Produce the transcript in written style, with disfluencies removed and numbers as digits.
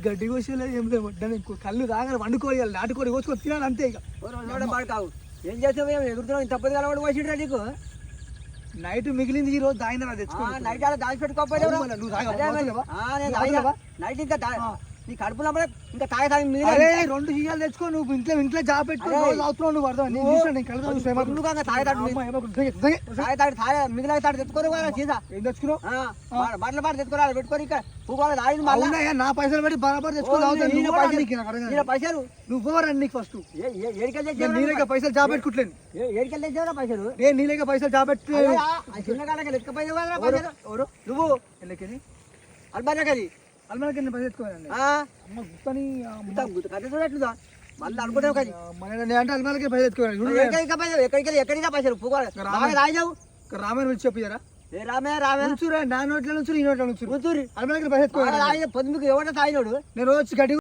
గడ్డి కోసేలేదు ఏం లేవు నీకు కళ్ళు తాగని వండుకోవాలి నాటుకోడి కోసుకొని తినాలి అంతే ఇక కావు ఏం చేస్తావు ఎగురుతున్నావు తప్పదు కలవాడు పోసిండ్రా నీకు నైట్ మిగిలింది ఈ రోజు దాయినా తెచ్చుకో నైట్ అలా దాచి పెట్టుకోకపోయావు నైట్ ఇంకా నీ కడుపులో ఇంకా తాగి అరే 2 సీజాలు తెచ్చుకో నువ్వు ఇంట్లో జాబ్ పెట్టుకో అవుతున్నావు నువ్వు అర్థం మిగిలిన తాడు తెచ్చుకోరు సీజా ఏం తెచ్చుకున్నావు బట్టల పాటు తెచ్చుకోవాలి పెట్టుకొని ఇక్కడ నా పైసలు పెట్టి బరాబర్ తెచ్చుకోవాలి పైసలు నువ్వు నీకు ఫస్ట్ నీళ్ళకి పైసలు జాబ్ పెట్టుకుంటలేను ఏడికెళ్ళి తెచ్చావురా పైసలు నేను నీళ్ళకి పైసలు జాబ్ పెట్టు చిన్నకాలకి లెక్క పైసలు నువ్వు ఎల్లకి అల్బానకది అల్మాలకి పైసలు తెచ్చుకోవాలండి చూడట్లుదా మళ్ళీ అనుకుంటావు కదా అంటే అల్మాలకి పైసలు తెచ్చుకోవాలి ఎక్కడికి పైసలు రాజావు రామాయణ పిలిచి చెప్పారా ఏ రామే రామే నా నోట్ల నుంచి ఈ నోట్ల నుంచి అల్మాలకి పైసలు తెచ్చుకోవాలి పొద్దుకు ఎవడో తాగినోడు నేను వచ్చి గడ్డి